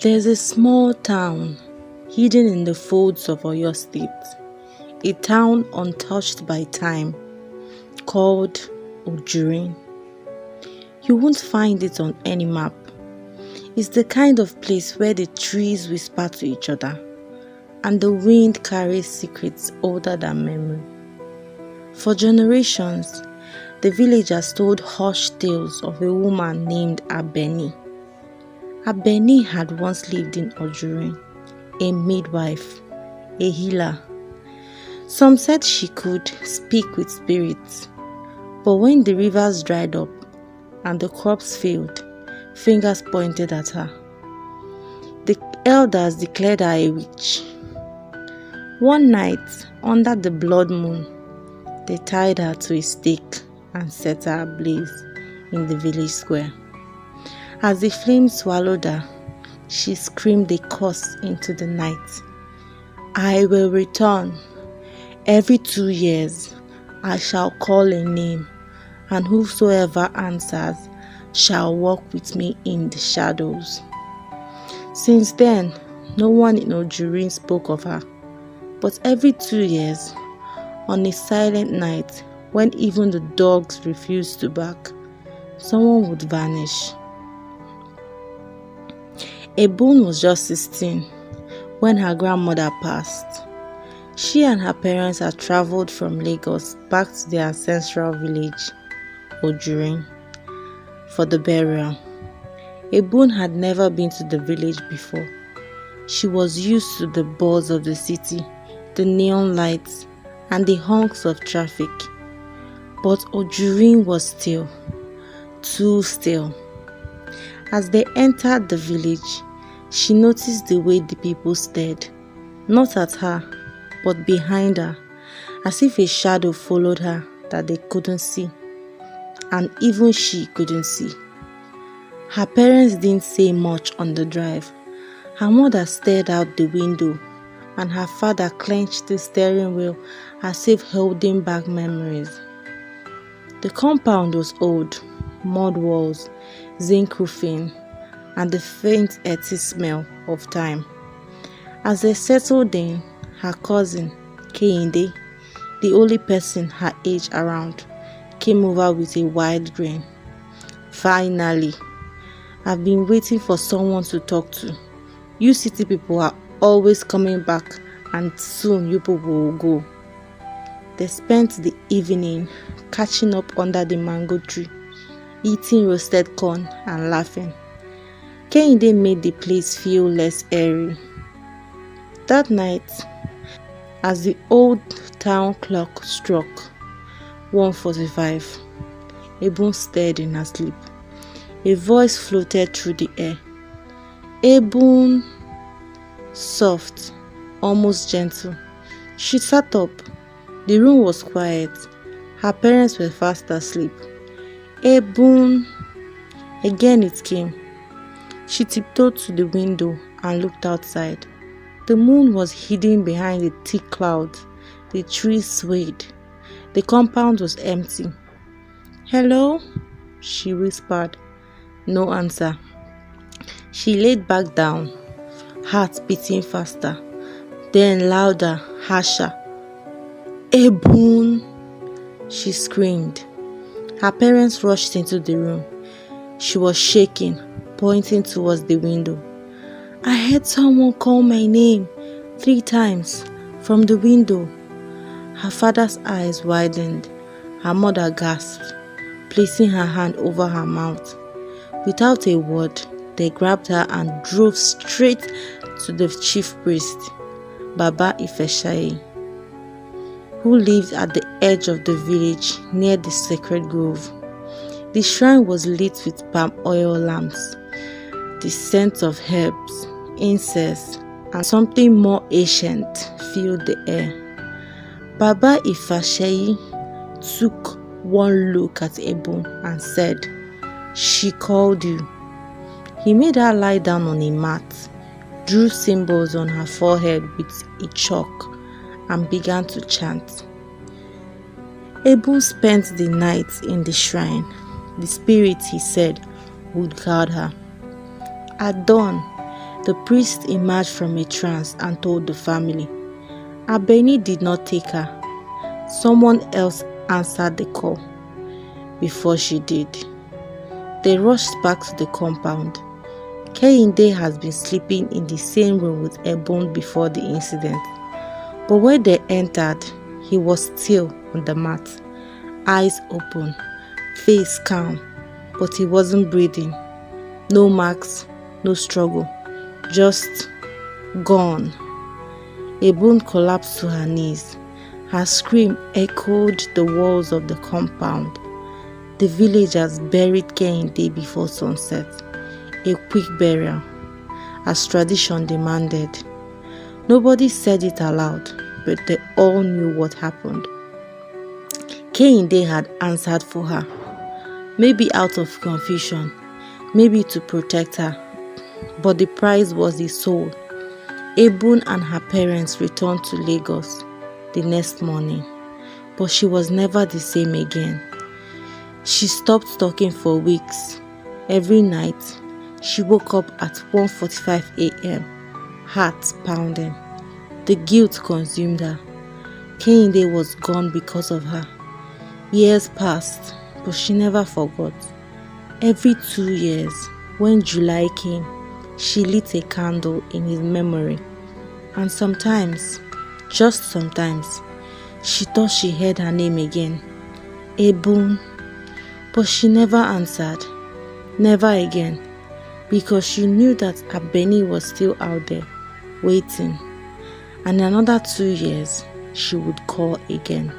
There's a small town hidden in the folds of Oyo State, a town untouched by time, called Ojúrin. You won't find it on any map. It's the kind of place where the trees whisper to each other and the wind carries secrets older than memory. For generations, the villagers told hushed tales of a woman named Abeni. Abeni had once lived in Ojúrin, a midwife, a healer. Some said she could speak with spirits, but when the rivers dried up and the crops failed, fingers pointed at her. The elders declared her a witch. One night, under the blood moon, they tied her to a stake and set her ablaze in the village square. As the flames swallowed her, she screamed a curse into the night. I will return. Every 2 years, I shall call a name, and whosoever answers shall walk with me in the shadows. Since then, no one in Ojúrin spoke of her, but every 2 years, on a silent night when even the dogs refused to bark, someone would vanish. Ebun was just 16 when her grandmother passed. She and her parents had traveled from Lagos back to their ancestral village, Ojúrin, for the burial. Ebun had never been to the village before. She was used to the buzz of the city, the neon lights, and the honks of traffic. But Ojúrin was still, too still. As they entered the village, she noticed the way the people stared, not at her, but behind her, as if a shadow followed her that they couldn't see, and even she couldn't see. Her parents didn't say much on the drive. Her mother stared out the window, and her father clenched the steering wheel as if holding back memories. The compound was old, mud walls, zinc roofing, and the faint earthy smell of time. As they settled in, her cousin, Kehinde, the only person her age around, came over with a wide grin. Finally, I've been waiting for someone to talk to. You city people are always coming back, and soon you people will go. They spent the evening catching up under the mango tree, eating roasted corn and laughing. Kehinde made the place feel less airy. That night, as the old town clock struck 1:45, Ebun stared in her sleep. A voice floated through the air. Ebun, soft, almost gentle. She sat up. The room was quiet. Her parents were fast asleep. Ebun. Again it came. She tiptoed to the window and looked outside. The moon was hidden behind the thick clouds. The trees swayed. The compound was empty. Hello? She whispered. No answer. She laid back down, heart beating faster, then louder, harsher. Ebun! She screamed. Her parents rushed into the room. She was shaking, pointing towards the window. I heard someone call my name 3 times from the window. Her father's eyes widened. Her mother gasped, placing her hand over her mouth. Without a word, they grabbed her and drove straight to the chief priest, Baba Ifeshaye, who lived at the edge of the village near the sacred grove. The shrine was lit with palm oil lamps. The scent of herbs, incense, and something more ancient filled the air. Baba Ifeshaye took one look at Ebun and said, She called you. He made her lie down on a mat, drew symbols on her forehead with a chalk, and began to chant. Ebun spent the night in the shrine. The spirit, he said, would guard her. At dawn, The priest emerged from a trance and told the family. Abeni did not take her. Someone else answered the call before she did. They rushed back to the compound. Kehinde has been sleeping in the same room with Ebun before the incident. But when they entered, he was still on the mat, eyes open, face calm, but he wasn't breathing. No marks, no struggle, just gone. Ebun collapsed to her knees. Her scream echoed the walls of the compound. The villagers buried Kehinde before sunset, a quick burial, as tradition demanded. Nobody said it aloud, but they all knew what happened. Kehinde had answered for her, maybe out of confusion, maybe to protect her, but the prize was his soul. Ebun and her parents returned to Lagos the next morning, but she was never the same again. She stopped talking for weeks. Every night, she woke up at 1:45 a.m., heart pounding. The guilt consumed her. Kehinde was gone because of her. Years passed, but she never forgot. Every 2 years, when July came, she lit a candle in his memory. And sometimes, just sometimes, she thought she heard her name again, Ebun. But she never answered, never again, because she knew that Abeni was still out there, waiting. And in another 2 years, she would call again.